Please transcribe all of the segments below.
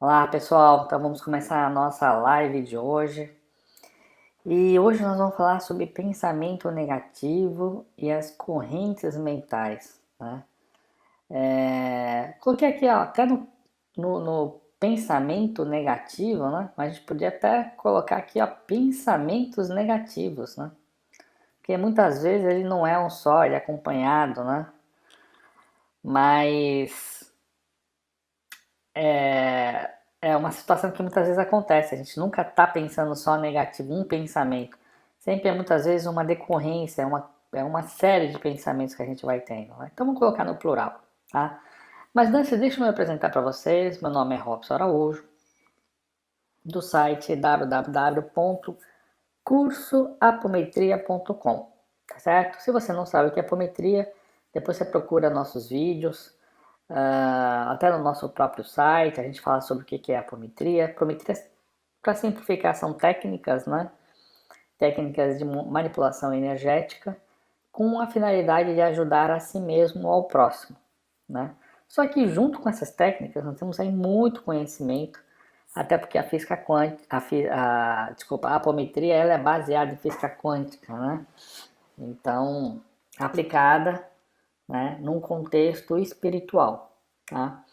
Olá pessoal, então vamos começar a nossa live de hoje. E hoje nós vamos falar sobre pensamento negativo e as correntes mentais, né? Coloquei aqui ó, até no pensamento negativo, né? Mas a gente podia até colocar aqui ó, pensamentos negativos, né? Porque muitas vezes ele não é um só, ele é acompanhado, né? Mas é uma situação que muitas vezes acontece. A gente nunca está pensando só negativo, um pensamento. Sempre é muitas vezes uma decorrência, é uma série de pensamentos que a gente vai tendo. Né? Então vamos colocar no plural, tá? Mas antes, deixa eu me apresentar para vocês. Meu nome é Robson Araújo, do site www.cursoapometria.com, tá certo? Se você não sabe o que é apometria, depois você procura nossos vídeos, até no nosso próprio site, a gente fala sobre o que é apometria. Apometria, para simplificar, são técnicas, né? Técnicas de manipulação energética com a finalidade de ajudar a si mesmo ou ao próximo, né? Só que junto com essas técnicas nós temos aí muito conhecimento, até porque a física quântica, a apometria ela é baseada em física quântica, né? Então, aplicada, né, num contexto espiritual, tá?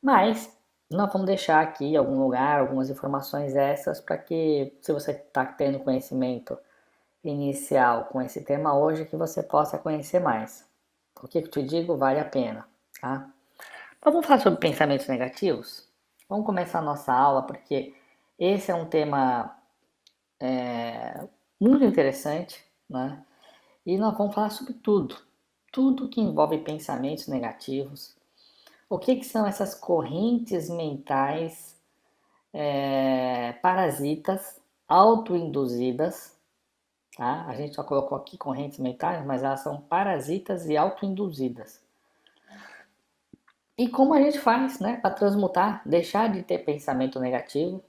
Mas nós vamos deixar aqui em algum lugar algumas informações essas para que, se você está tendo conhecimento inicial com esse tema hoje, que você possa conhecer mais. O que eu te digo vale a pena, tá? Mas vamos falar sobre pensamentos negativos? Vamos começar a nossa aula porque esse é um tema muito interessante, né? E nós vamos falar sobre tudo, tudo que envolve pensamentos negativos. O que são essas correntes mentais parasitas autoinduzidas, tá? A gente só colocou aqui correntes mentais, mas elas são parasitas e autoinduzidas. E como a gente faz, né, para transmutar, deixar de ter pensamento negativo,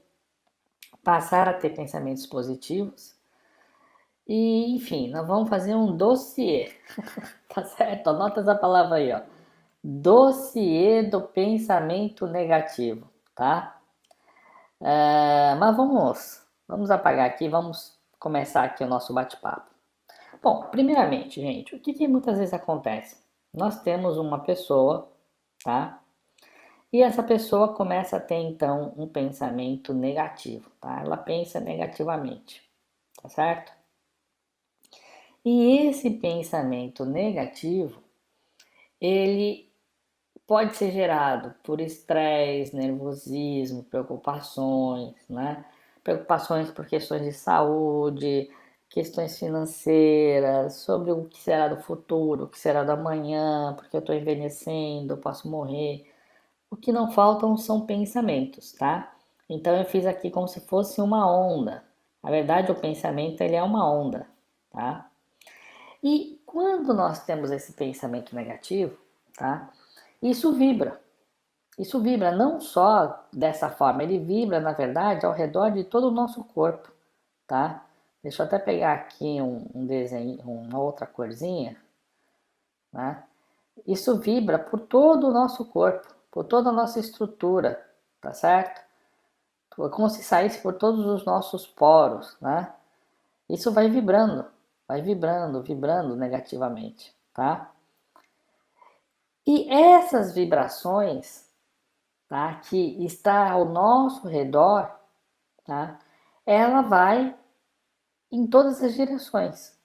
passar a ter pensamentos positivos. E, enfim, nós vamos fazer um dossiê, tá certo? Anota essa palavra aí, ó. Dossiê do pensamento negativo, tá? Mas vamos apagar aqui, vamos começar aqui o nosso bate-papo. Bom, primeiramente, gente, o que muitas vezes acontece? Nós temos uma pessoa, tá? E essa pessoa começa a ter então um pensamento negativo, tá? Ela pensa negativamente, tá certo? E esse pensamento negativo, ele pode ser gerado por estresse, nervosismo, preocupações, né? Preocupações por questões de saúde, questões financeiras, sobre o que será do futuro, o que será do amanhã, porque eu estou envelhecendo, eu posso morrer. O que não faltam são pensamentos, tá? Então eu fiz aqui como se fosse uma onda. Na verdade, o pensamento ele é uma onda, tá? E quando nós temos esse pensamento negativo, tá? Isso vibra. Isso vibra não só dessa forma, ele vibra, na verdade, ao redor de todo o nosso corpo, tá? Deixa eu até pegar aqui um desenho, uma outra corzinha, né? Isso vibra por todo o nosso corpo, por toda a nossa estrutura, tá certo? É como se saísse por todos os nossos poros, né? Isso vai vibrando, vibrando negativamente, tá? E essas vibrações, tá, que está ao nosso redor, tá, ela vai em todas as direções.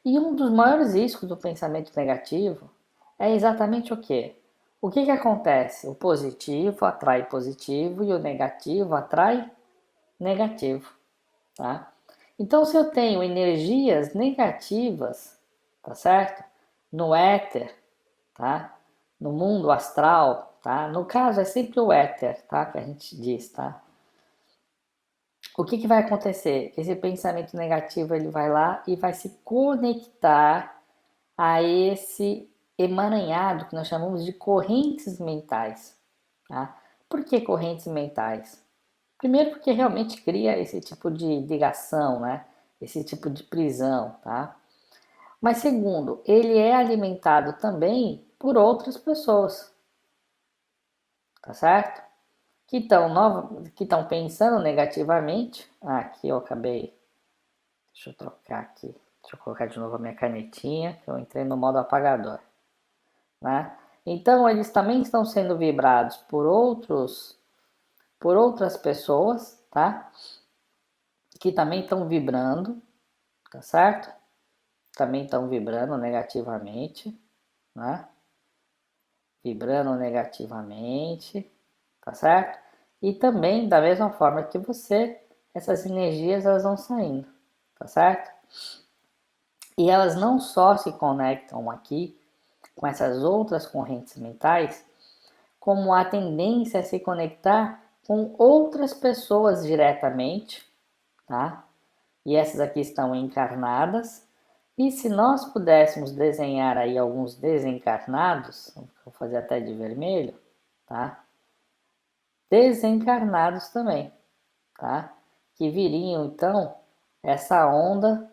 E um dos maiores riscos do pensamento negativo é exatamente o quê? O que acontece? O positivo atrai positivo e o negativo atrai negativo, tá? Então, se eu tenho energias negativas, tá certo? No éter, tá? No mundo astral, tá? No caso, é sempre o éter, tá? Que a gente diz, tá? O que vai acontecer? Esse pensamento negativo, ele vai lá e vai se conectar a esse emaranhado que nós chamamos de correntes mentais, tá? Por que correntes mentais? Primeiro porque realmente cria esse tipo de ligação, né? Esse tipo de prisão, tá? Mas segundo, ele é alimentado também por outras pessoas, tá certo? que estão pensando negativamente. Ah, aqui eu acabei. Deixa eu trocar aqui. Deixa eu colocar de novo a minha canetinha, que eu entrei no modo apagador, né? Então eles também estão sendo vibrados por outras pessoas, tá? Que também estão vibrando, tá certo? Também estão vibrando negativamente, né? Vibrando negativamente, tá certo? E também, da mesma forma que você, essas energias elas vão saindo, tá certo? E elas não só se conectam aqui com essas outras correntes mentais, como a tendência a se conectar com outras pessoas diretamente, tá? E essas aqui estão encarnadas. E se nós pudéssemos desenhar aí alguns desencarnados, vou fazer até de vermelho, tá? Desencarnados também, tá? Que viriam então essa onda,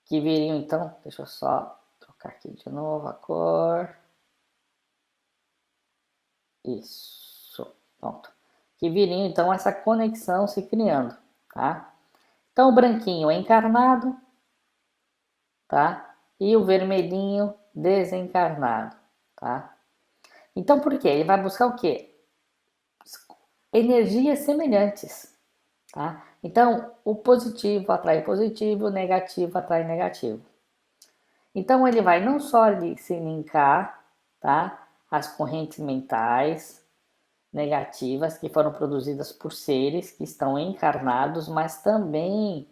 que viriam então, deixa eu só trocar aqui de novo a cor, isso, pronto. Que viriam então essa conexão se criando, tá? Então o branquinho é encarnado, tá? E o vermelhinho desencarnado, tá? Então por quê? Ele vai buscar o quê? Energias semelhantes, tá? Então o positivo atrai positivo, o negativo atrai negativo. Então ele vai não só se linkar, tá? As correntes mentais negativas que foram produzidas por seres que estão encarnados, mas também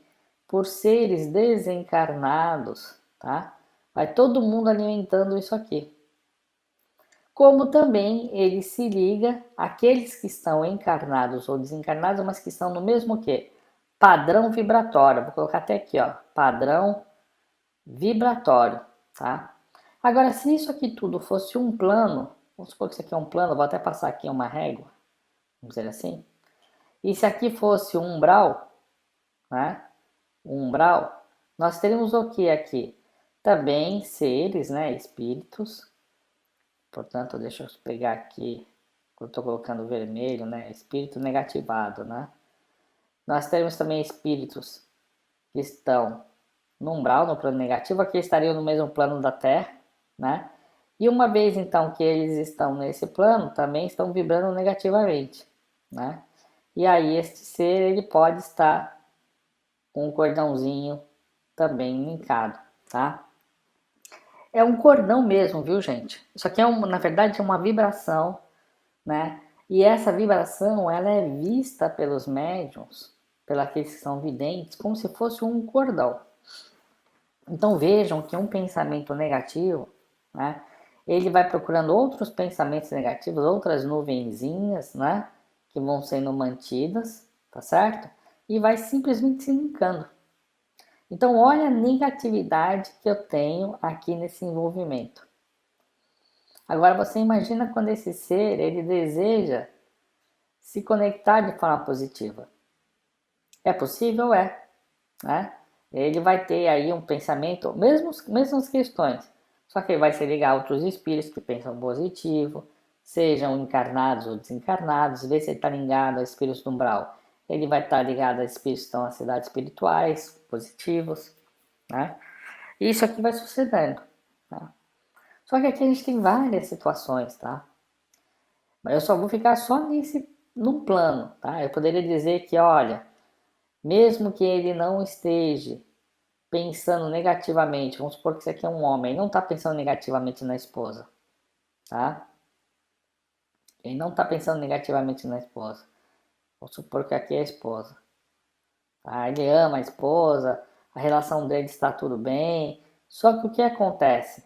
por seres desencarnados, tá? Vai todo mundo alimentando isso aqui. Como também ele se liga àqueles que estão encarnados ou desencarnados, mas que estão no mesmo quê? Padrão vibratório. Vou colocar até aqui, ó, padrão vibratório, tá? Agora, se isso aqui tudo fosse um plano, vamos supor que isso aqui é um plano, vou até passar aqui uma régua, vamos dizer assim. E se aqui fosse um umbral, né? Um umbral, nós teríamos o que aqui? Também seres, né? Espíritos. Portanto, deixa eu pegar aqui, eu estou colocando vermelho, né? Espírito negativado, né? Nós temos também espíritos que estão no umbral, no plano negativo, aqui estariam no mesmo plano da Terra, né? E uma vez então que eles estão nesse plano, também estão vibrando negativamente, né? E aí este ser ele pode estar com um cordãozinho também linkado, tá? É um cordão mesmo, viu, gente? Isso aqui na verdade é uma vibração, né? E essa vibração, ela é vista pelos médiums, pelos aqueles que são videntes, como se fosse um cordão. Então vejam que um pensamento negativo, né? Ele vai procurando outros pensamentos negativos, outras nuvenzinhas, né? Que vão sendo mantidas, tá certo? E vai simplesmente se linkando. Então olha a negatividade que eu tenho aqui nesse envolvimento. Agora você imagina quando esse ser, ele deseja se conectar de forma positiva. É possível? É, né? Ele vai ter aí um pensamento, mesmas questões, só que ele vai se ligar a outros espíritos que pensam positivo, sejam encarnados ou desencarnados, ver se ele está ligado a espíritos do umbral. Ele vai estar ligado a espíritos que estão nas cidades espirituais, positivos, né? E isso aqui vai sucedendo, tá? Só que aqui a gente tem várias situações, tá? Mas eu só vou ficar só num plano, tá? Eu poderia dizer que, olha, mesmo que ele não esteja pensando negativamente, vamos supor que isso aqui é um homem, ele não está pensando negativamente na esposa, tá? Ele não está pensando negativamente na esposa. Vamos supor que aqui é a esposa. Tá? Ele ama a esposa, a relação dele está tudo bem. Só que o que acontece?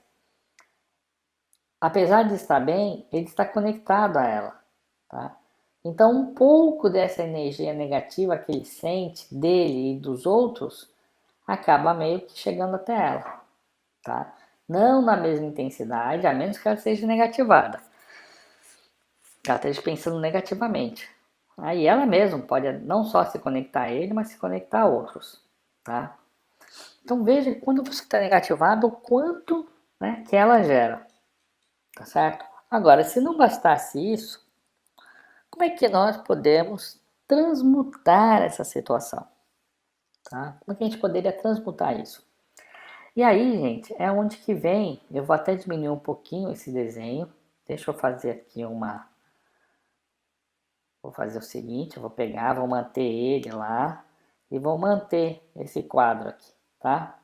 Apesar de estar bem, ele está conectado a ela, tá? Então, um pouco dessa energia negativa que ele sente dele e dos outros acaba meio que chegando até ela, tá? Não na mesma intensidade, a menos que ela seja negativada. Que ela esteja pensando negativamente. Aí ela mesma pode não só se conectar a ele, mas se conectar a outros, tá? Então veja que quando você está negativado, o quanto, né, que ela gera, tá certo? Agora, se não bastasse isso, como é que nós podemos transmutar essa situação? Tá? Como é que a gente poderia transmutar isso? E aí, gente, é onde que vem, eu vou até diminuir um pouquinho esse desenho, deixa eu fazer aqui vou fazer o seguinte, eu vou pegar, vou manter ele lá e vou manter esse quadro aqui, tá?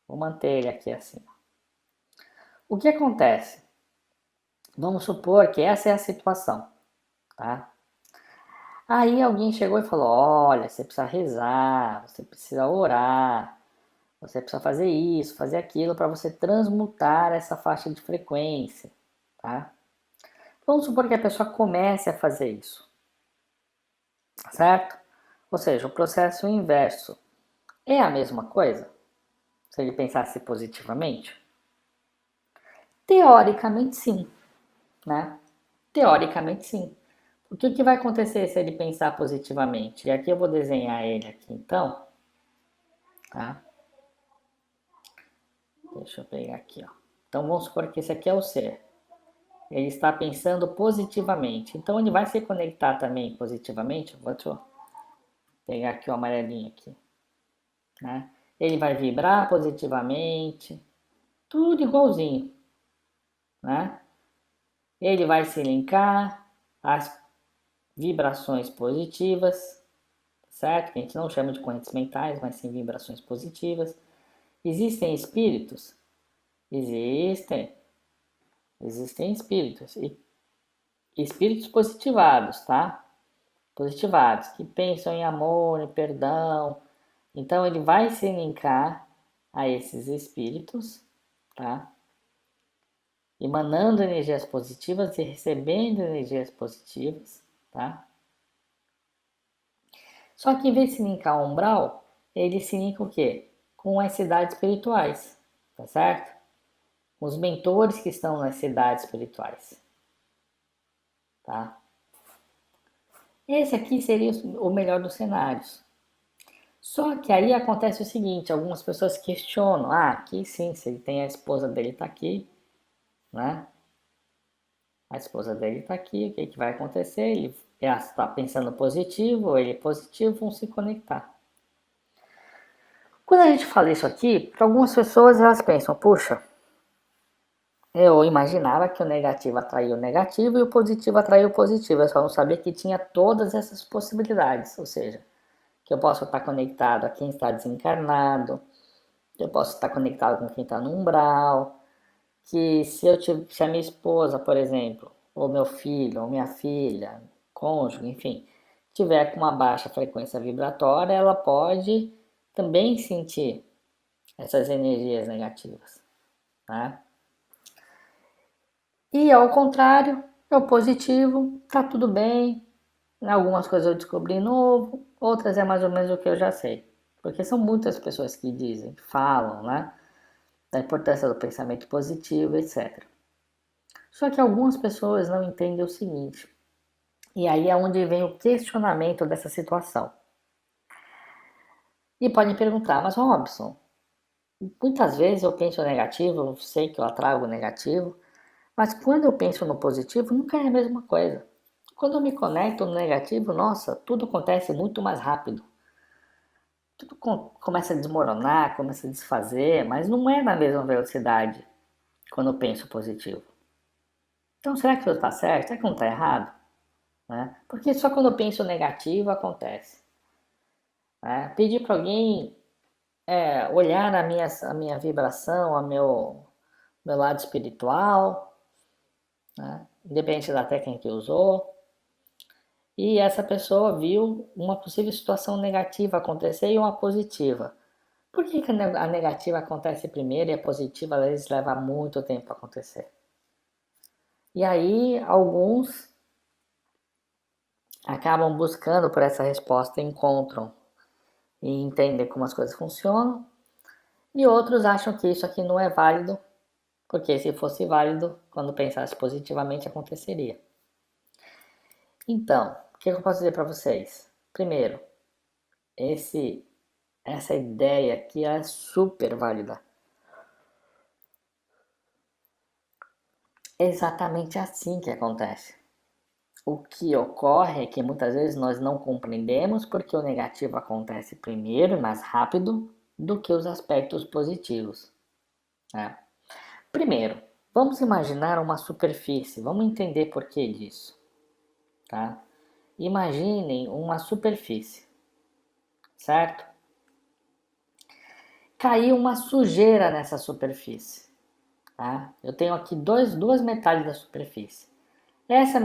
Vou manter ele aqui assim. O que acontece? Vamos supor que essa é a situação, tá? Aí alguém chegou e falou, olha, você precisa rezar, você precisa orar, você precisa fazer isso, fazer aquilo para você transmutar essa faixa de frequência, tá? Vamos supor que a pessoa comece a fazer isso, certo? Ou seja, o processo inverso é a mesma coisa? Se ele pensasse positivamente? Teoricamente sim, né? Teoricamente sim. O que vai acontecer se ele pensar positivamente? E aqui eu vou desenhar ele aqui então, tá? Deixa eu pegar aqui, ó. Então vamos supor que esse aqui é o ser. Ele está pensando positivamente. Então ele vai se conectar também positivamente. Deixa eu pegar aqui o amarelinho aqui, né? Ele vai vibrar positivamente, tudo igualzinho, né? Ele vai se linkar às vibrações positivas, certo? Que a gente não chama de correntes mentais, mas sim vibrações positivas. Existem espíritos? Existem. Existem espíritos. E espíritos positivados, tá? Positivados, que pensam em amor, em perdão. Então ele vai se linkar a esses espíritos, tá? Emanando energias positivas e recebendo energias positivas, tá? Só que em vez de se linkar ao umbral, ele se linka o quê? Com as cidades espirituais, tá certo? Os mentores que estão nas cidades espirituais, tá? Esse aqui seria o melhor dos cenários. Só que aí acontece o seguinte, algumas pessoas questionam, aqui sim, se ele tem a esposa dele tá aqui, né? A esposa dele tá aqui, o que, que vai acontecer? Ele está pensando positivo, ele positivo, vão se conectar. Quando a gente fala isso aqui, para algumas pessoas elas pensam, puxa, eu imaginava que o negativo atraiu o negativo e o positivo atraiu o positivo. Eu só não sabia que tinha todas essas possibilidades. Ou seja, que eu posso estar conectado a quem está desencarnado, que eu posso estar conectado com quem está no umbral, que se a minha esposa, por exemplo, ou meu filho, ou minha filha, cônjuge, enfim, tiver com uma baixa frequência vibratória, ela pode também sentir essas energias negativas, né? E ao contrário, é o positivo, tá tudo bem. Algumas coisas eu descobri novo, outras é mais ou menos o que eu já sei. Porque são muitas pessoas que dizem, que falam, né? Da importância do pensamento positivo, etc. Só que algumas pessoas não entendem o seguinte. E aí é onde vem o questionamento dessa situação. E podem perguntar, mas Robson, muitas vezes eu penso negativo, eu sei que eu atrago negativo, mas quando eu penso no positivo, nunca é a mesma coisa. Quando eu me conecto no negativo, nossa, tudo acontece muito mais rápido. Tudo começa a desmoronar, começa a desfazer, mas não é na mesma velocidade quando eu penso positivo. Então, será que eu está certo? Será que não está errado? Né? Porque só quando eu penso negativo acontece. Né? Pedir para alguém olhar a minha vibração, meu lado espiritual, né? Independente da técnica que usou, e essa pessoa viu uma possível situação negativa acontecer e uma positiva. Por que a negativa acontece primeiro e a positiva às vezes leva muito tempo para acontecer? E aí alguns acabam buscando por essa resposta, encontram e entendem como as coisas funcionam, e outros acham que isso aqui não é válido, porque se fosse válido, quando pensasse positivamente, aconteceria. Então, o que eu posso dizer para vocês? Primeiro, essa ideia aqui é super válida. É exatamente assim que acontece. O que ocorre é que muitas vezes nós não compreendemos porque o negativo acontece primeiro e mais rápido do que os aspectos positivos, né? Primeiro, vamos imaginar uma superfície, vamos entender por que disso, tá? Imaginem uma superfície, certo? Caiu uma sujeira nessa superfície, tá? Eu tenho aqui duas metades da superfície. Essa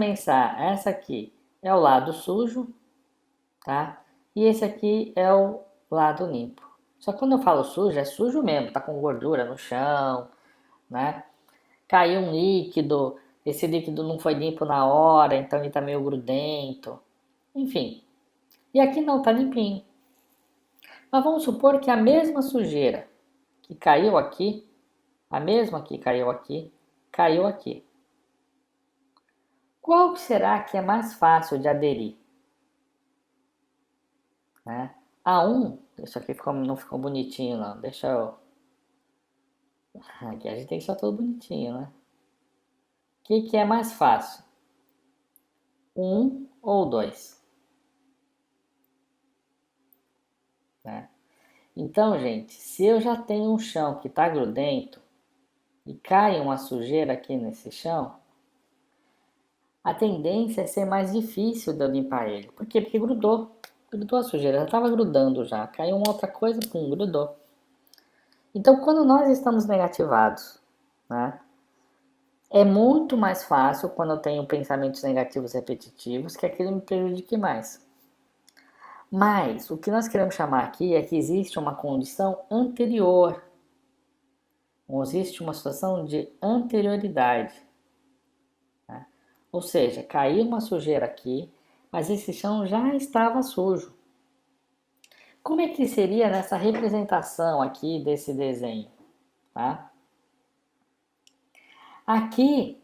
aqui é o lado sujo, tá? E esse aqui é o lado limpo. Só que quando eu falo sujo, é sujo mesmo, tá com gordura no chão, né? Caiu um líquido, esse líquido não foi limpo na hora, então ele tá meio grudento. Enfim. E aqui não, tá limpinho. Mas vamos supor que a mesma sujeira que caiu aqui, a mesma que caiu aqui. Qual será que é mais fácil de aderir? Né? Isso aqui não ficou bonitinho não, deixa eu... Aqui a gente tem que deixar tudo bonitinho, né? O que é mais fácil? Um ou dois? Né? Então, gente, se eu já tenho um chão que está grudento e cai uma sujeira aqui nesse chão, a tendência é ser mais difícil de eu limpar ele. Por quê? Porque grudou. Grudou a sujeira, já estava grudando já. Caiu uma outra coisa, pum, grudou. Então, quando nós estamos negativados, né, é muito mais fácil quando eu tenho pensamentos negativos repetitivos que aquilo me prejudique mais. Mas o que nós queremos chamar aqui é que existe uma condição anterior. Existe uma situação de anterioridade. Né? Ou seja, caiu uma sujeira aqui, mas esse chão já estava sujo. Como é que seria nessa representação aqui desse desenho? Tá? Aqui,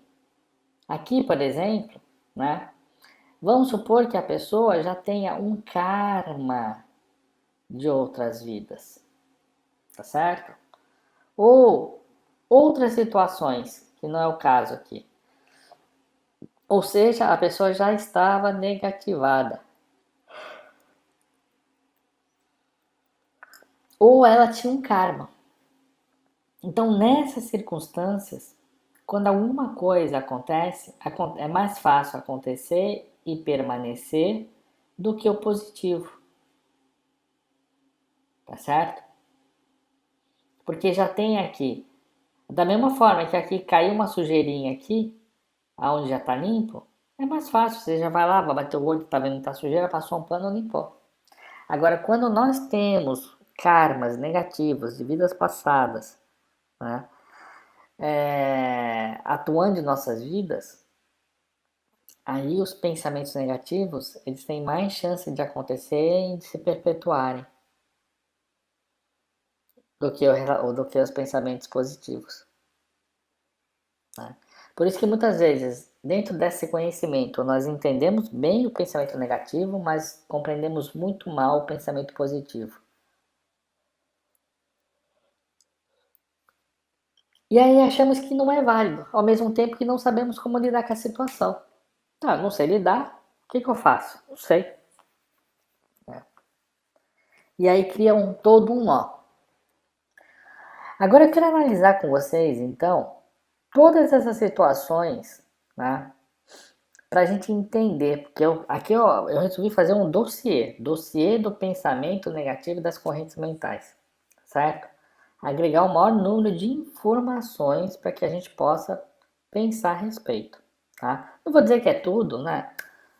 por exemplo, né? Vamos supor que a pessoa já tenha um karma de outras vidas, tá certo? Ou outras situações, que não é o caso aqui. Ou seja, a pessoa já estava negativada. Ou ela tinha um karma. Então, nessas circunstâncias, quando alguma coisa acontece, é mais fácil acontecer e permanecer do que o positivo. Tá certo? Porque já tem aqui. Da mesma forma que aqui caiu uma sujeirinha aqui, aonde já tá limpo, é mais fácil. Você já vai lá, vai bater o olho, tá vendo que tá sujeira, passou um pano, limpou. Agora, quando nós temos karmas negativos de vidas passadas, né, atuando em nossas vidas, aí os pensamentos negativos eles têm mais chance de acontecer e de se perpetuarem do que os pensamentos positivos. Né? Por isso que muitas vezes, dentro desse conhecimento, nós entendemos bem o pensamento negativo, mas compreendemos muito mal o pensamento positivo. E aí achamos que não é válido, ao mesmo tempo que não sabemos como lidar com a situação. Não sei lidar, o que eu faço? Não sei. E aí cria todo um nó. Agora eu quero analisar com vocês, então, todas essas situações, né? Para a gente entender, porque eu resolvi fazer um dossiê do pensamento negativo das correntes mentais, certo? Agregar o maior número de informações para que a gente possa pensar a respeito, tá? Não vou dizer que é tudo, né?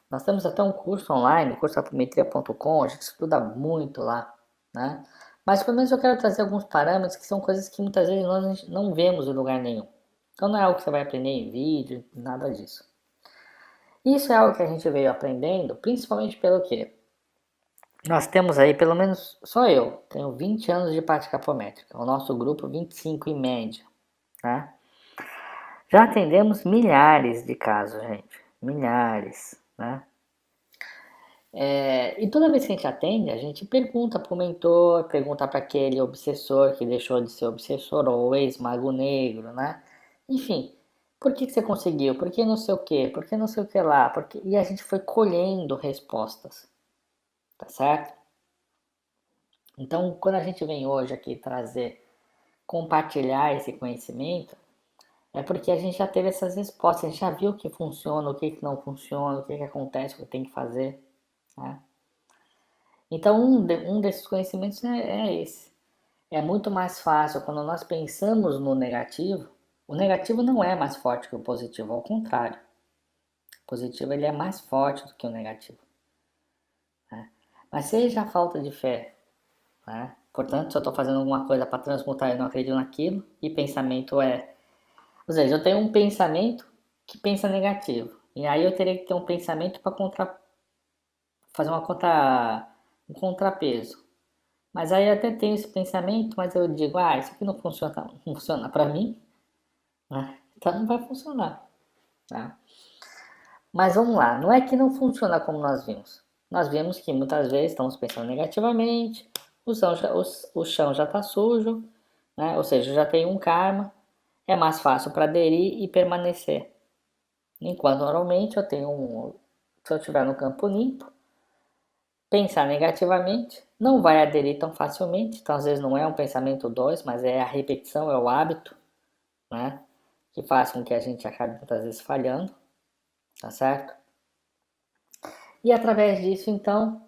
Nós temos até um curso online, cursoapometria.com, a gente estuda muito lá, né? Mas pelo menos eu quero trazer alguns parâmetros que são coisas que muitas vezes nós não vemos em lugar nenhum. Então não é algo que você vai aprender em vídeo, nada disso. Isso é algo que a gente veio aprendendo, principalmente pelo quê? Nós temos aí, pelo menos, só eu, tenho 20 anos de prática apométrica, o nosso grupo 25 em média, tá? Já atendemos milhares de casos, gente, milhares, né? E toda vez que a gente atende, a gente pergunta para o mentor, pergunta para aquele obsessor que deixou de ser obsessor, ou ex-mago negro, né? Enfim, Por que você conseguiu? Por que não sei o quê? Por que não sei o que lá? Porque... E a gente foi colhendo respostas, tá certo? Então, quando a gente vem hoje aqui trazer, compartilhar esse conhecimento, é porque a gente já teve essas respostas, a gente já viu o que funciona, o que não funciona, o que acontece, o que tem que fazer, né? Então, um desses conhecimentos é esse. É muito mais fácil quando nós pensamos no negativo. O negativo não é mais forte que o positivo, ao contrário. O positivo ele é mais forte do que o negativo, né? Mas seja a falta de fé, né? Portanto, se eu estou fazendo alguma coisa para transmutar e não acredito naquilo, e pensamento é... Ou seja, eu tenho um pensamento que pensa negativo. E aí eu teria que ter um pensamento para fazer um contrapeso. Mas aí eu até tenho esse pensamento, mas eu digo, isso aqui não funciona para mim, né? Então não vai funcionar, tá? Mas vamos lá, não é que não funciona como nós vimos. Nós vimos que muitas vezes estamos pensando negativamente, o chão já está sujo, né? Ou seja, já tem um karma, é mais fácil para aderir e permanecer. Enquanto normalmente se eu estiver no campo limpo, pensar negativamente não vai aderir tão facilmente, então às vezes não é um pensamento dois, mas é a repetição, é o hábito, né? Que faz com que a gente acabe muitas vezes falhando, tá certo? E através disso, então,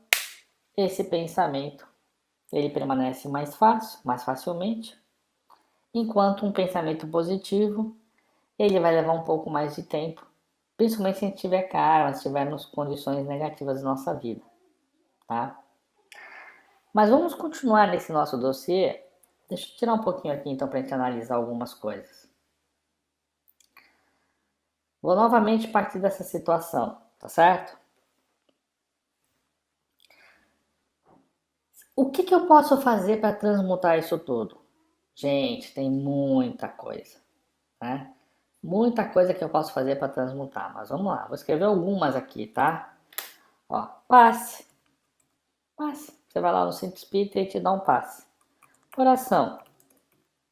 esse pensamento ele permanece mais fácil, mais facilmente, enquanto um pensamento positivo ele vai levar um pouco mais de tempo, principalmente se a gente tiver karma, se tivermos condições negativas da nossa vida, tá? Mas vamos continuar nesse nosso dossiê. Deixa eu tirar um pouquinho aqui então para a gente analisar algumas coisas. Vou novamente partir dessa situação, tá certo? O que eu posso fazer para transmutar isso tudo? Gente, tem muita coisa, né? Muita coisa que eu posso fazer para transmutar, mas vamos lá, vou escrever algumas aqui, tá? Ó, passe. Você vai lá no Centro Espírita e te dá um passe. Oração,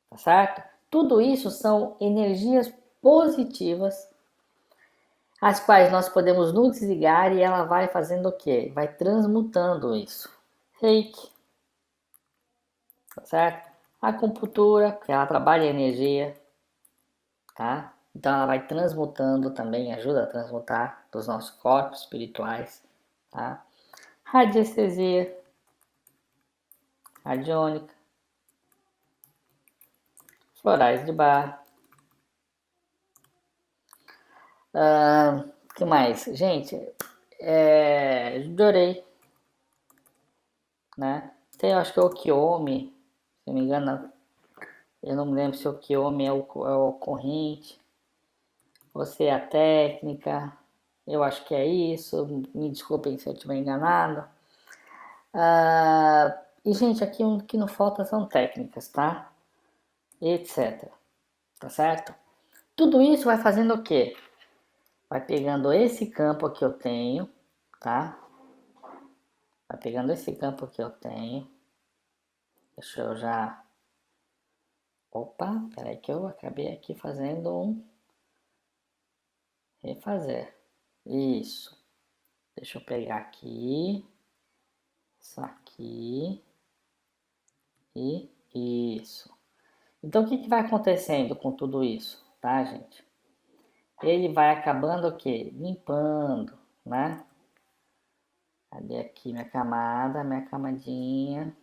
tá certo? Tudo isso são energias positivas as quais nós podemos nos desligar e ela vai fazendo o quê? Vai transmutando isso. Reiki, tá certo? Acupuntura, porque ela trabalha a energia, tá? Então ela vai transmutando também, ajuda a transmutar dos nossos corpos espirituais, tá? Radiestesia, radiônica, florais de bar. Que mais? Gente, Jorei, né? Tem, acho que é o Kiyomi, se não me engano, eu não me lembro se o Kiyomi é o corrente, você é a técnica, eu acho que é isso, me desculpem se eu estiver enganado. E, gente, aqui o que não falta são técnicas, tá? Etc. Tá certo? Tudo isso vai fazendo o quê? Vai pegando esse campo que eu tenho, tá? Vai pegando esse campo que eu tenho. Deixa eu já... Opa, peraí que eu acabei aqui fazendo um... Refazer. Isso. Deixa eu pegar aqui. Isso aqui. E isso. Então, o que vai acontecendo com tudo isso, tá, gente? Ele vai acabando o quê? Limpando, né? Cadê aqui minha camadinha?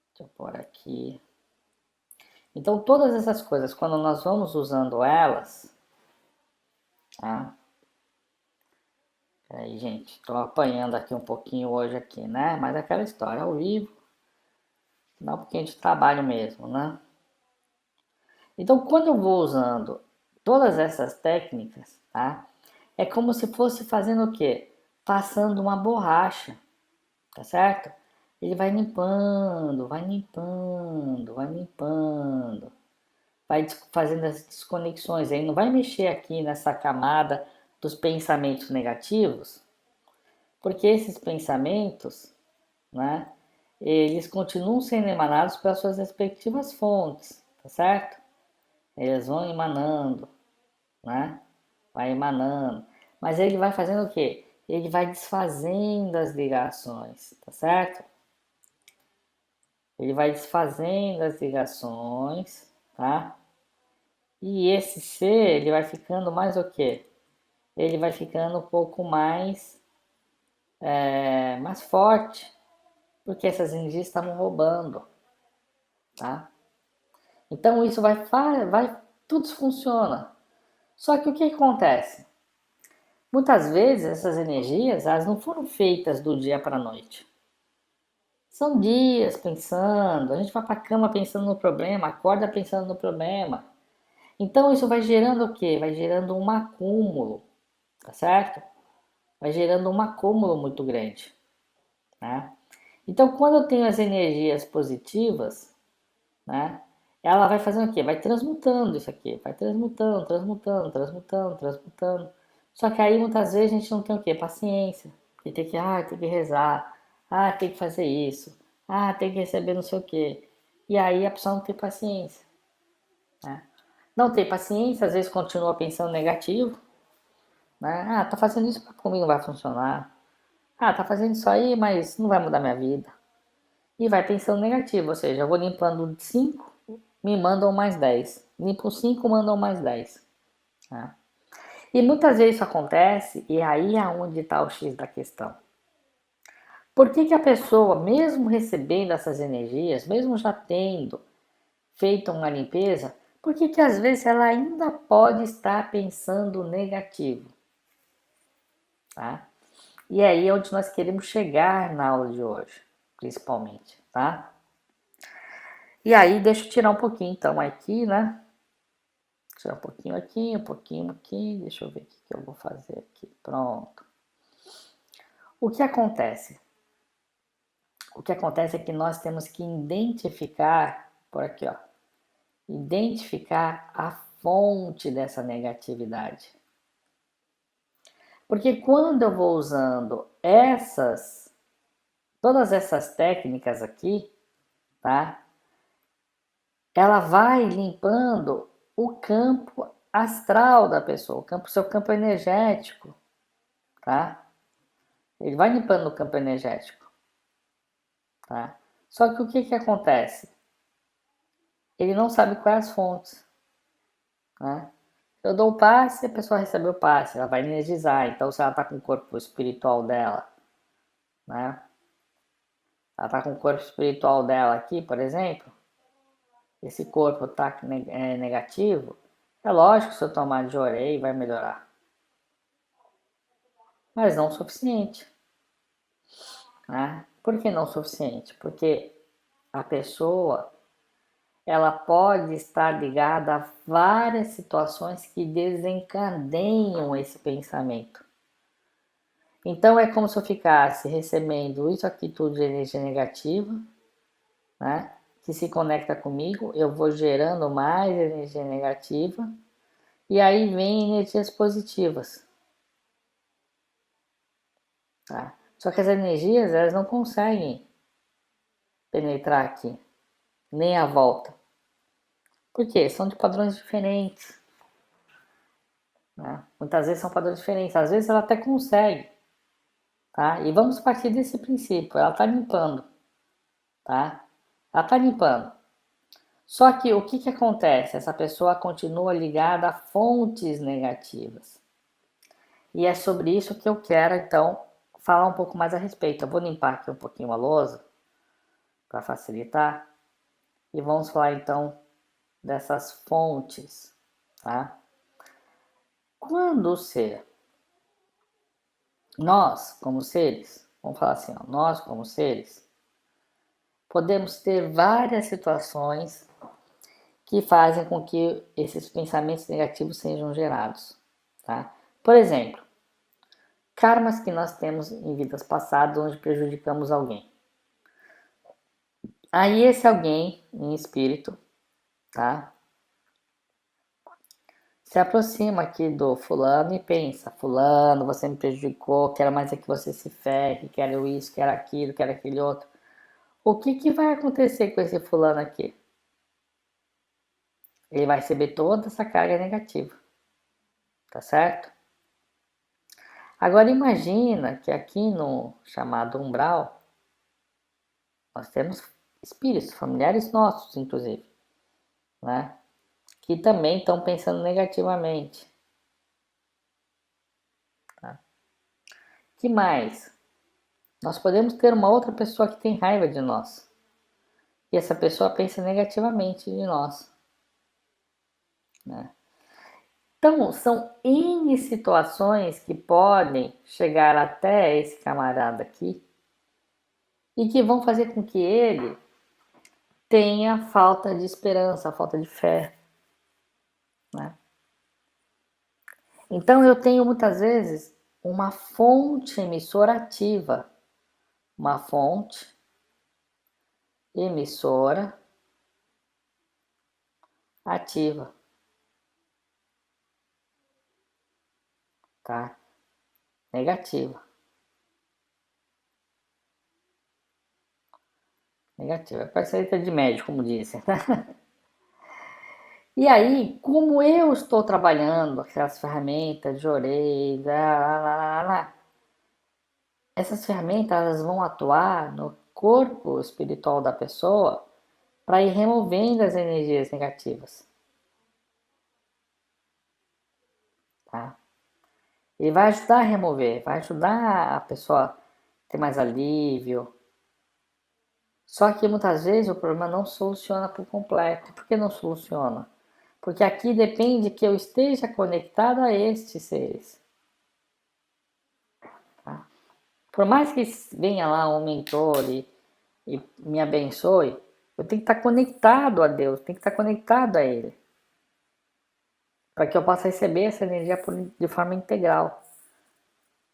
Deixa eu pôr aqui. Então, todas essas coisas, quando nós vamos usando elas, tá? Aí, gente, tô apanhando aqui um pouquinho hoje aqui, né? Mas aquela história ao vivo, dá um pouquinho de trabalho mesmo, né? Então, quando eu vou usando todas essas técnicas, tá? É como se fosse fazendo o quê? Passando uma borracha, tá certo? Ele vai limpando, vai limpando, vai limpando, vai fazendo as desconexões. Aí não vai mexer aqui nessa camada dos pensamentos negativos, porque esses pensamentos, né? Eles continuam sendo emanados pelas suas respectivas fontes, tá certo? Eles vão emanando, né? Vai emanando. Mas ele vai fazendo o quê? Ele vai desfazendo as ligações, tá certo? Ele vai desfazendo as ligações, tá? E esse ser, ele vai ficando mais o quê? Ele vai ficando um pouco mais forte, porque essas energias estavam roubando, tá? Então isso tudo funciona. Só que o que acontece? Muitas vezes essas energias, elas não foram feitas do dia para a noite. São dias pensando, a gente vai para a cama pensando no problema, acorda pensando no problema. Então isso vai gerando o quê? Vai gerando um acúmulo, tá certo? Vai gerando um acúmulo muito grande, né? Então quando eu tenho as energias positivas, né? Ela vai fazendo o quê? Vai transmutando isso aqui, vai transmutando, transmutando, transmutando, transmutando. Só que aí muitas vezes a gente não tem o quê? Paciência. E tem que rezar, tem que fazer isso, tem que receber não sei o quê. E aí a pessoa não tem paciência, né? Não tem paciência, às vezes continua pensando negativo, né? Tá fazendo isso, comigo não vai funcionar. Tá fazendo isso aí, mas não vai mudar minha vida. E vai pensando negativo, ou seja, eu vou limpando 5, me mandam mais 10. Limpo 5, mandam mais 10. Tá? E muitas vezes isso acontece, e aí é onde está o X da questão. Por que a pessoa, mesmo recebendo essas energias, mesmo já tendo feito uma limpeza, por que às vezes ela ainda pode estar pensando negativo? Tá? E aí é onde nós queremos chegar na aula de hoje, principalmente, tá? E aí, deixa eu tirar um pouquinho então aqui, né? Tirar um pouquinho aqui. Deixa eu ver o que eu vou fazer aqui. Pronto. O que acontece? O que acontece é que nós temos que identificar, por aqui, ó, identificar a fonte dessa negatividade. Porque quando eu vou usando todas essas técnicas aqui, tá? Ela vai limpando o campo astral da pessoa, seu campo energético, tá? Ele vai limpando o campo energético, tá? Só que o que acontece? Ele não sabe quais as fontes, né? Eu dou o passe, a pessoa recebe o passe, ela vai energizar. Então, se ela está com o corpo espiritual dela, né? Ela está com o corpo espiritual dela aqui, por exemplo, esse corpo está negativo, é lógico que se eu tomar de orei vai melhorar. Mas não o suficiente, né? Por que não o suficiente? Porque a pessoa ela pode estar ligada a várias situações que desencadeiam esse pensamento. Então é como se eu ficasse recebendo isso aqui tudo de energia negativa, né? Que se conecta comigo, eu vou gerando mais energia negativa e aí vem energias positivas, tá? Só que as energias elas não conseguem penetrar aqui, nem a volta. Por quê? São de padrões diferentes, né? Muitas vezes são padrões diferentes, às vezes ela até consegue, tá? E vamos partir desse princípio, ela está limpando, tá? Ela está limpando. Só que o que acontece? Essa pessoa continua ligada a fontes negativas. E é sobre isso que eu quero, então, falar um pouco mais a respeito. Eu vou limpar aqui um pouquinho a lousa, para facilitar, e vamos falar, então, dessas fontes, tá? Quando o ser, nós, como seres, vamos falar assim, ó, nós, como seres, podemos ter várias situações que fazem com que esses pensamentos negativos sejam gerados, tá? Por exemplo, karmas que nós temos em vidas passadas onde prejudicamos alguém. Aí esse alguém, em espírito, tá? Se aproxima aqui do fulano e pensa, fulano, você me prejudicou, quero mais é que você se ferre, quero isso, quero aquilo, quero aquele outro. O que vai acontecer com esse fulano aqui? Ele vai receber toda essa carga negativa, tá certo? Agora imagina que aqui no chamado umbral, nós temos espíritos, familiares nossos, inclusive, né? Que também estão pensando negativamente. Tá? Que mais? Nós podemos ter uma outra pessoa que tem raiva de nós. E essa pessoa pensa negativamente de nós. Né? Então, são N situações que podem chegar até esse camarada aqui e que vão fazer com que ele tenha falta de esperança, falta de fé. Né? Então, eu tenho muitas vezes uma fonte emissora ativa, uma fonte emissora ativa, tá? Negativa. Negativa. É parceria de médico, como disse. E aí, como eu estou trabalhando aquelas ferramentas de orelha, essas ferramentas elas vão atuar no corpo espiritual da pessoa para ir removendo as energias negativas. Tá? Ele vai ajudar a remover, vai ajudar a pessoa a ter mais alívio. Só que muitas vezes o problema não soluciona por completo. Por que não soluciona? Porque aqui depende que eu esteja conectado a estes seres. Tá? Por mais que venha lá um mentor e me abençoe, eu tenho que estar conectado a Deus, tenho que estar conectado a Ele. Para que eu possa receber essa energia de forma integral.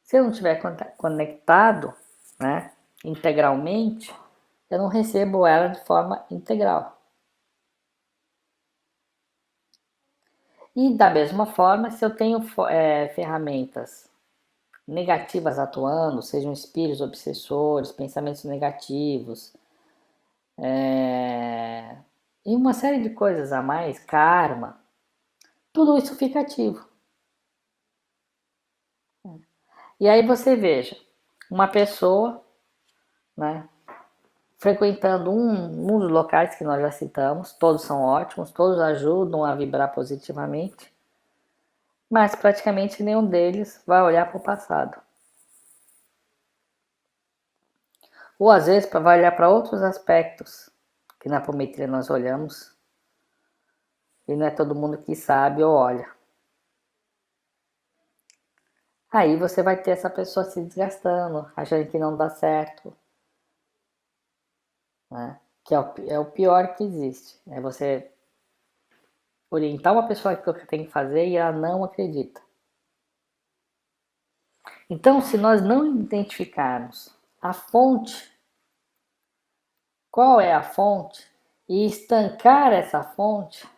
Se eu não estiver conectado, né, integralmente, eu não recebo ela de forma integral. E da mesma forma, se eu tenho ferramentas negativas atuando, sejam espíritos obsessores, pensamentos negativos, e uma série de coisas a mais, karma, tudo isso fica ativo. E aí você veja, uma pessoa, né, frequentando um dos locais que nós já citamos, todos são ótimos, todos ajudam a vibrar positivamente, mas praticamente nenhum deles vai olhar para o passado. Ou às vezes vai olhar para outros aspectos que na apometria nós olhamos e não é todo mundo que sabe ou olha. Aí você vai ter essa pessoa se desgastando, achando que não dá certo, né? Que é o pior que existe. É você orientar uma pessoa que o que tem que fazer e ela não acredita. Então, se nós não identificarmos a fonte, qual é a fonte, e estancar essa fonte,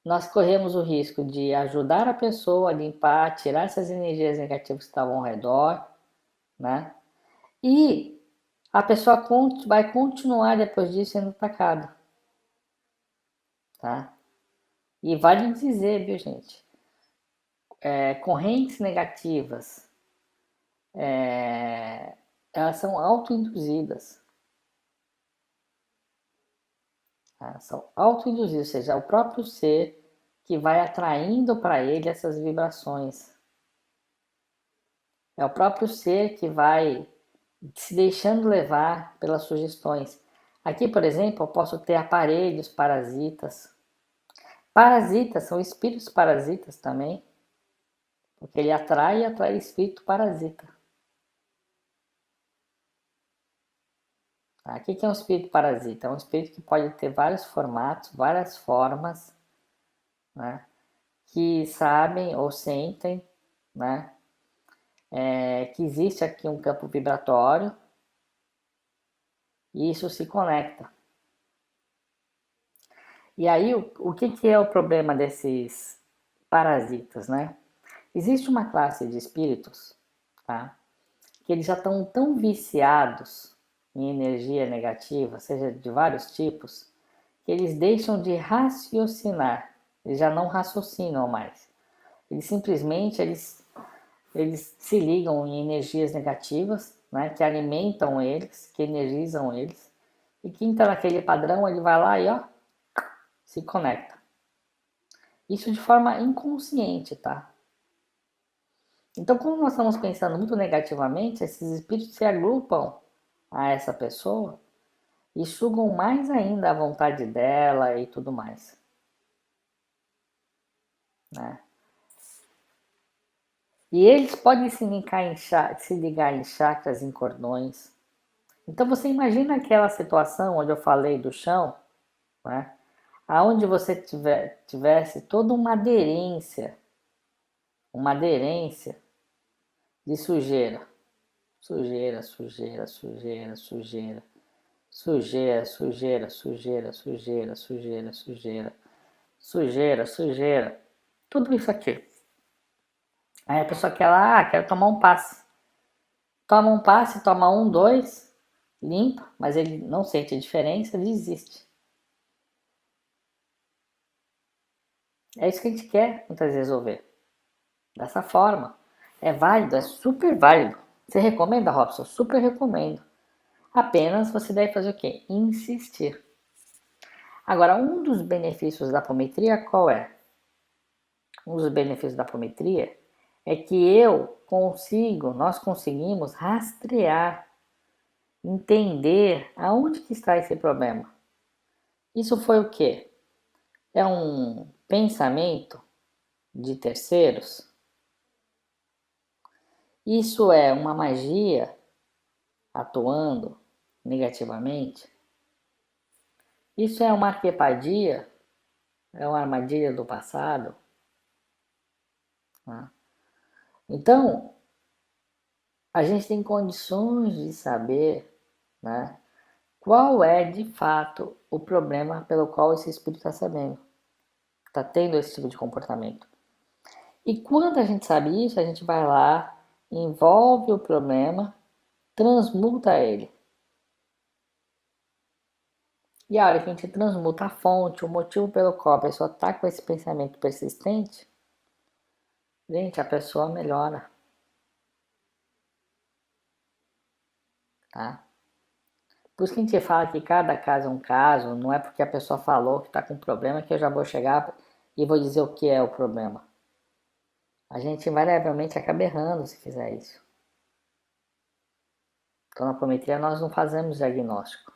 nós corremos o risco de ajudar a pessoa a limpar, tirar essas energias negativas que estavam ao redor, né? E a pessoa vai continuar depois disso sendo atacada, tá? E vale dizer, viu, gente? Correntes negativas, elas são autoinduzidas. Tá? São autoinduzidas, ou seja, é o próprio ser que vai atraindo para ele essas vibrações. É o próprio ser que vai se deixando levar pelas sugestões. Aqui, por exemplo, eu posso ter aparelhos parasitas. Parasitas são espíritos parasitas também, porque ele atrai espírito parasita. Tá? O que é um espírito parasita? É um espírito que pode ter vários formatos, várias formas, né? Que sabem ou sentem, né? Que existe aqui um campo vibratório e isso se conecta. E aí, o que é o problema desses parasitas, né? Existe uma classe de espíritos, tá? Que eles já estão tão viciados em energia negativa, seja de vários tipos, que eles deixam de raciocinar, eles já não raciocinam mais. Eles simplesmente eles se ligam em energias negativas, né, que alimentam eles, que energizam eles. E quem está naquele padrão, ele vai lá e ó, se conecta. Isso de forma inconsciente, tá? Então, quando nós estamos pensando muito negativamente, esses espíritos se agrupam a essa pessoa e sugam mais ainda a vontade dela e tudo mais, né? E eles podem se ligar em chakras, em cordões. Então você imagina aquela situação onde eu falei do chão, né? Aonde você tivesse toda uma aderência de sujeira. Sujeira, sujeira, sujeira, sujeira. Sujeira, sujeira, sujeira, sujeira, sujeira, sujeira. Sujeira, sujeira. Tudo isso aqui. Aí a pessoa quer lá, quer tomar um passe. Toma um passe, toma um, dois, limpa, mas ele não sente a diferença, desiste. É isso que a gente quer muitas vezes resolver. Dessa forma. É válido, é super válido. Você recomenda, Robson? Super recomendo. Apenas você deve fazer o quê? Insistir. Agora, um dos benefícios da apometria qual é? Um dos benefícios da apometria é que nós conseguimos rastrear, entender aonde que está esse problema. Isso foi o quê? É um pensamento de terceiros? Isso é uma magia atuando negativamente? Isso é uma arquepadia? É uma armadilha do passado? Né? Então, a gente tem condições de saber, né, qual é de fato o problema pelo qual esse espírito está sabendo, está tendo esse tipo de comportamento. E quando a gente sabe isso, a gente vai lá, envolve o problema, transmuta ele. E a hora que a gente transmuta a fonte, o motivo pelo qual a pessoa está com esse pensamento persistente, gente, a pessoa melhora. Tá? Por isso que a gente fala que cada caso é um caso, não é porque a pessoa falou que está com problema que eu já vou chegar e vou dizer o que é o problema. A gente invariavelmente acaba errando se fizer isso. Então na apometria nós não fazemos diagnóstico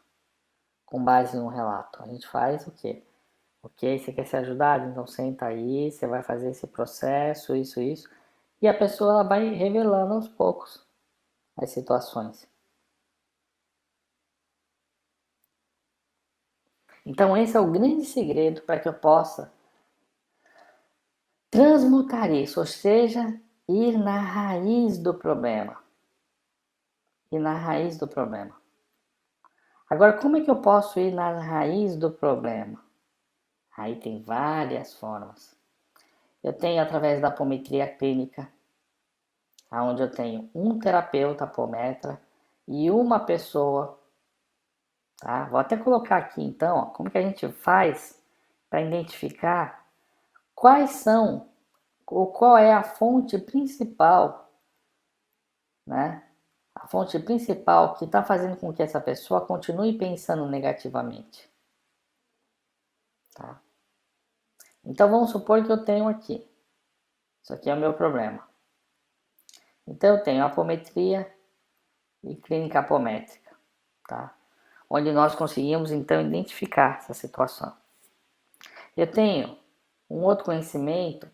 com base num relato. A gente faz o quê? Ok, você quer ser ajudado? Então senta aí, você vai fazer esse processo, isso. E a pessoa ela vai revelando aos poucos as situações. Então esse é o grande segredo para que eu possa transmutar isso, ou seja, ir na raiz do problema. Ir na raiz do problema. Agora, como é que eu posso ir na raiz do problema? Aí tem várias formas. Eu tenho através da apometria clínica, onde eu tenho um terapeuta apometra e uma pessoa, tá? Vou até colocar aqui então, ó, como que a gente faz para identificar quais são ou qual é a fonte principal, né? A fonte principal que está fazendo com que essa pessoa continue pensando negativamente, tá? Então vamos supor que eu tenho aqui, isso aqui é o meu problema. Então eu tenho apometria e clínica apométrica, tá? Onde nós conseguimos então identificar essa situação. Eu tenho um outro conhecimento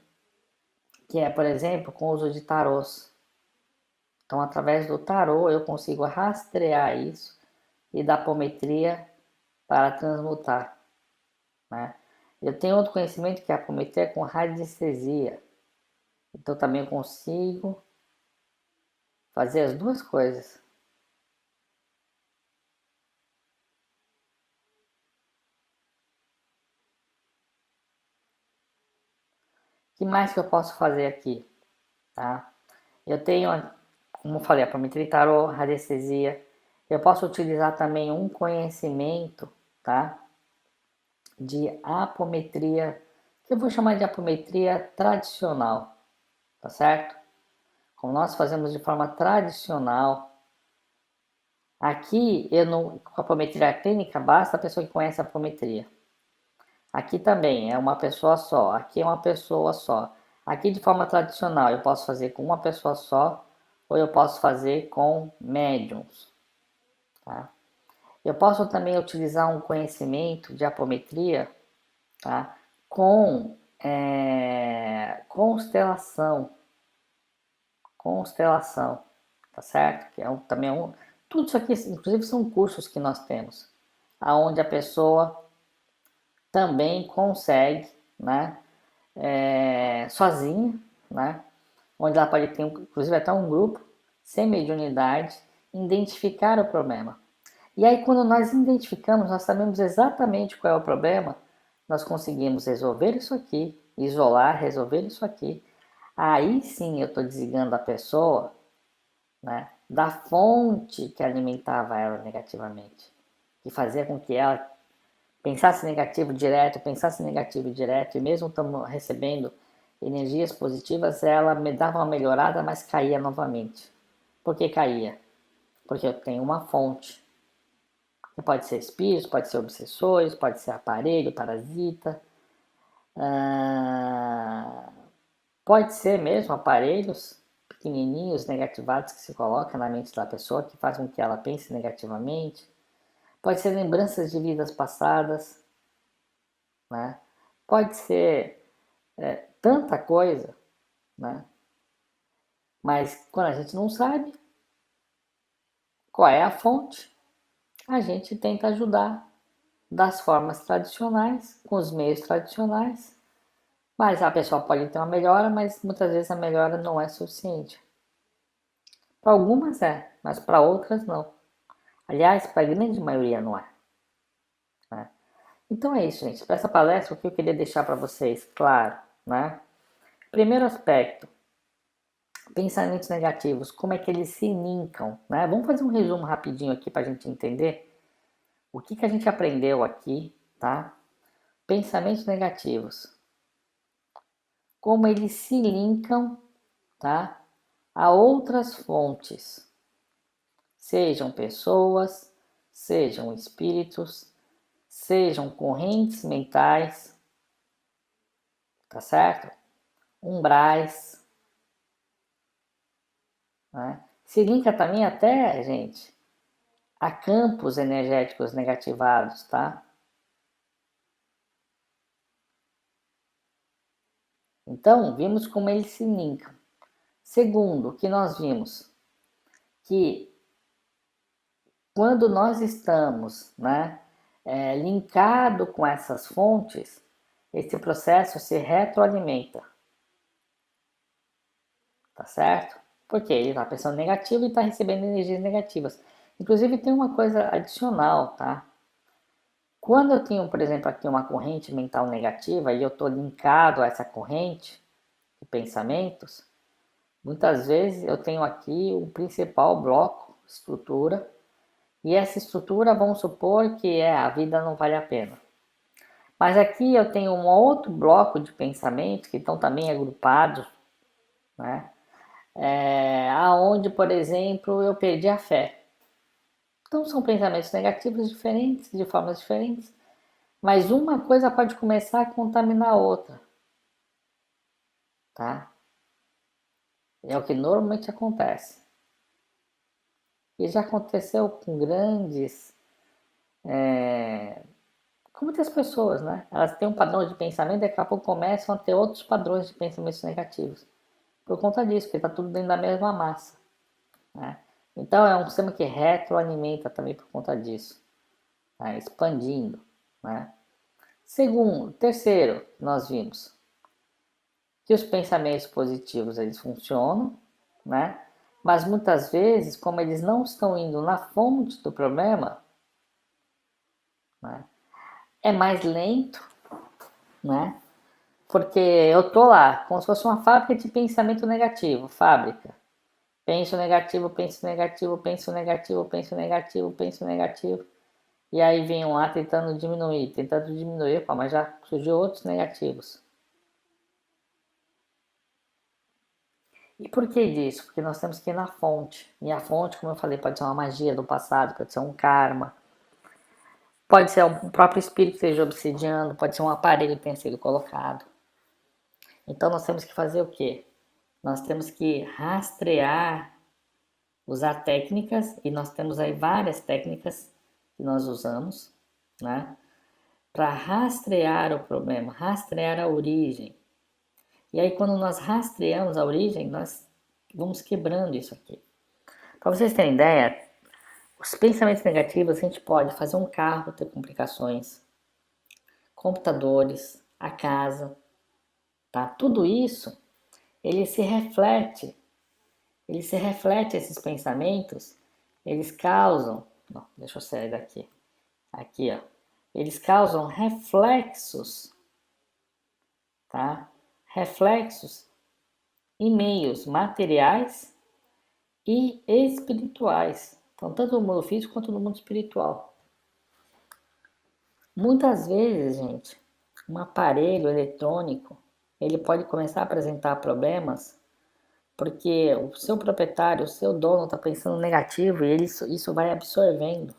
que é, por exemplo, com o uso de tarôs. Então, através do tarô, eu consigo rastrear isso e da apometria para transmutar, né? Eu tenho outro conhecimento que é a apometria com radiestesia. Então, também eu consigo fazer as duas coisas. O que mais que eu posso fazer aqui, tá? Eu tenho, como eu falei, apometria e tarô, radiestesia. Eu posso utilizar também um conhecimento, tá? de apometria, que eu vou chamar de apometria tradicional, tá certo? Como nós fazemos de forma tradicional. Aqui, com a apometria clínica, basta a pessoa que conhece a apometria. Aqui também é uma pessoa só, aqui é uma pessoa só. Aqui de forma tradicional eu posso fazer com uma pessoa só ou eu posso fazer com médiums. Tá? Eu posso também utilizar um conhecimento de apometria, tá? Com constelação, tá certo? Que também tudo isso aqui, inclusive, são cursos que nós temos, aonde a pessoa também consegue, né, sozinha, né, onde ela pode ter, inclusive, até um grupo, sem mediunidade, identificar o problema. E aí, quando nós identificamos, nós sabemos exatamente qual é o problema, nós conseguimos resolver isso aqui, isolar, resolver isso aqui. Aí sim eu estou desligando a pessoa, né, da fonte que alimentava ela negativamente, que fazia com que ela pensasse negativo direto, e mesmo estamos recebendo energias positivas, ela me dava uma melhorada, mas caía novamente. Por que caía? Porque eu tenho uma fonte. Que pode ser espíritos, pode ser obsessores, pode ser aparelho, parasita, pode ser mesmo aparelhos pequenininhos, negativados, que se colocam na mente da pessoa, que faz com que ela pense negativamente. Pode ser lembranças de vidas passadas, né? Pode ser tanta coisa, né? Mas quando a gente não sabe qual é a fonte, a gente tenta ajudar das formas tradicionais, com os meios tradicionais, mas a pessoa pode ter uma melhora, mas muitas vezes a melhora não é suficiente. Para algumas é, mas para outras não. Aliás, para a grande maioria não é. Né? Então é isso, gente. Para essa palestra, o que eu queria deixar para vocês, claro, né? Primeiro aspecto, pensamentos negativos, como é que eles se linkam, né? Vamos fazer um resumo rapidinho aqui para a gente entender o que a gente aprendeu aqui, tá? Pensamentos negativos, como eles se linkam, tá? A outras fontes, sejam pessoas, sejam espíritos, sejam correntes mentais, tá certo? Umbrais, né? Se linka também até, gente, a campos energéticos negativados, tá? Então, vimos como eles se linkam. Segundo, que nós vimos que quando nós estamos, né, linkado com essas fontes, esse processo se retroalimenta, tá certo? Porque ele está pensando negativo e está recebendo energias negativas. Inclusive tem uma coisa adicional, tá? Quando eu tenho, por exemplo, aqui uma corrente mental negativa e eu estou linkado a essa corrente de pensamentos, muitas vezes eu tenho aqui o principal bloco, estrutura, e essa estrutura, vamos supor que a vida não vale a pena. Mas aqui eu tenho um outro bloco de pensamentos que estão também agrupados, né? Aonde, por exemplo, eu perdi a fé. Então são pensamentos negativos diferentes, de formas diferentes, mas uma coisa pode começar a contaminar a outra, tá? É o que normalmente acontece. E já aconteceu com com muitas pessoas, né? Elas têm um padrão de pensamento e daqui a pouco começam a ter outros padrões de pensamentos negativos. Por conta disso, porque está tudo dentro da mesma massa, né? Então é um sistema que retroalimenta também por conta disso, né? Expandindo, né? Terceiro, nós vimos que os pensamentos positivos eles funcionam, né? Mas muitas vezes, como eles não estão indo na fonte do problema, né? É mais lento, né? Porque eu tô lá, como se fosse uma fábrica de pensamento negativo, fábrica. Penso negativo, penso negativo, penso negativo, penso negativo, penso negativo. E aí vinham lá tentando diminuir, pô, mas já surgiu outros negativos. E por que disso? Porque nós temos que ir na fonte. E a fonte, como eu falei, pode ser uma magia do passado, pode ser um karma, pode ser o próprio espírito que esteja obsidiando, pode ser um aparelho que tenha sido colocado. Então nós temos que fazer o quê? Nós temos que rastrear, usar técnicas, e nós temos aí várias técnicas que nós usamos, né? Para rastrear o problema, rastrear a origem. E aí quando nós rastreamos a origem, nós vamos quebrando isso aqui. Para vocês terem ideia, os pensamentos negativos a gente pode fazer um carro ter complicações, computadores, a casa, tá? Tudo isso, ele se reflete esses pensamentos, eles causam, não, deixa eu sair daqui, aqui ó, eles causam reflexos, tá? Reflexos em meios materiais e espirituais, então tanto no mundo físico quanto no mundo espiritual. Muitas vezes, gente, um aparelho eletrônico, ele pode começar a apresentar problemas porque o seu proprietário, o seu dono está pensando negativo e isso vai absorvendo.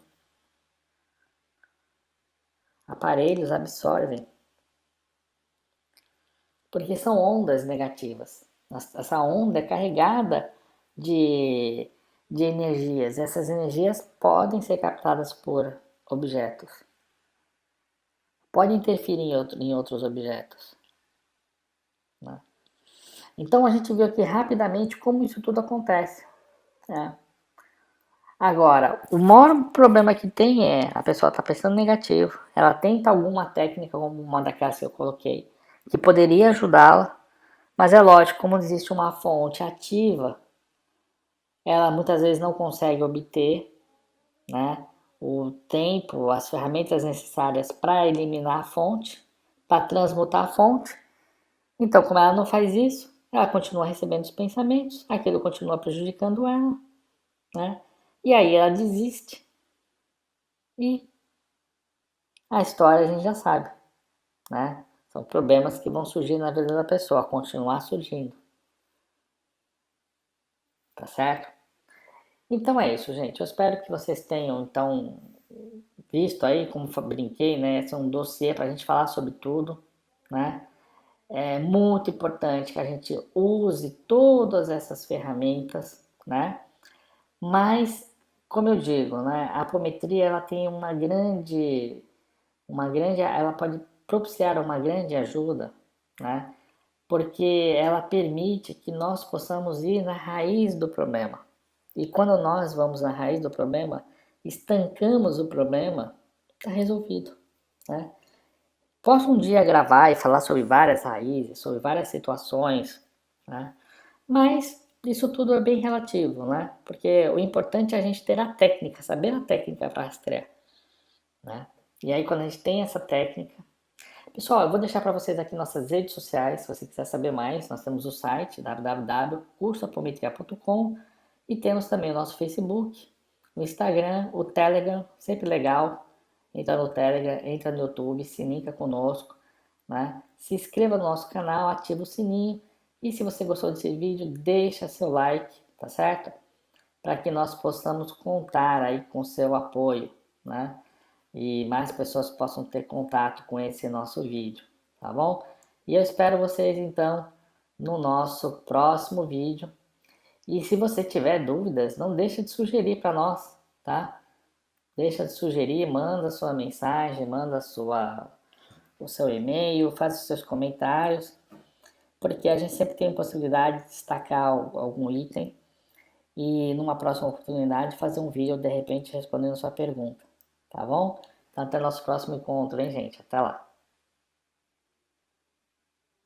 Aparelhos absorvem, porque são ondas negativas. Essa onda é carregada de, de energias. Essas energias podem ser captadas por objetos, podem interferir em outros objetos, né? Então a gente viu aqui rapidamente como isso tudo acontece, né? Agora, o maior problema que tem é a pessoa está pensando negativo, ela tenta alguma técnica, como uma daquelas que eu coloquei, que poderia ajudá-la, mas é lógico, como existe uma fonte ativa, ela muitas vezes não consegue obter, né, o tempo, as ferramentas necessárias para eliminar a fonte, para transmutar a fonte. Então, como ela não faz isso, ela continua recebendo os pensamentos, aquilo continua prejudicando ela, né? E aí ela desiste. E a história a gente já sabe, né? São problemas que vão surgir na vida da pessoa, continuar surgindo. Tá certo? Então é isso, gente. Eu espero que vocês tenham, então, visto aí, como brinquei, né? Esse é um dossiê para a gente falar sobre tudo, né? É muito importante que a gente use todas essas ferramentas, né? Mas, como eu digo, né? A apometria, ela tem ela pode propiciar uma grande ajuda, né? Porque ela permite que nós possamos ir na raiz do problema. E quando nós vamos na raiz do problema, estancamos o problema, está resolvido, né? Posso um dia gravar e falar sobre várias raízes, sobre várias situações, né? Mas isso tudo é bem relativo, né? Porque o importante é a gente ter a técnica, saber a técnica para rastrear, né? E aí quando a gente tem essa técnica, pessoal, eu vou deixar para vocês aqui nossas redes sociais, se você quiser saber mais, nós temos o site www.cursoapometria.com e temos também o nosso Facebook, o Instagram, o Telegram, sempre legal. Entra no Telegram, entra no YouTube, se liga conosco, né? Se inscreva no nosso canal, ativa o sininho e se você gostou desse vídeo, deixa seu like, tá certo? Para que nós possamos contar aí com seu apoio, né? E mais pessoas possam ter contato com esse nosso vídeo, tá bom? E eu espero vocês então no nosso próximo vídeo. E se você tiver dúvidas, não deixa de sugerir para nós, tá? Deixa de sugerir, manda sua mensagem, manda o seu e-mail, faz os seus comentários, porque a gente sempre tem a possibilidade de destacar algum item e numa próxima oportunidade fazer um vídeo de repente respondendo a sua pergunta, tá bom? Então até o nosso próximo encontro, hein, gente? Até lá!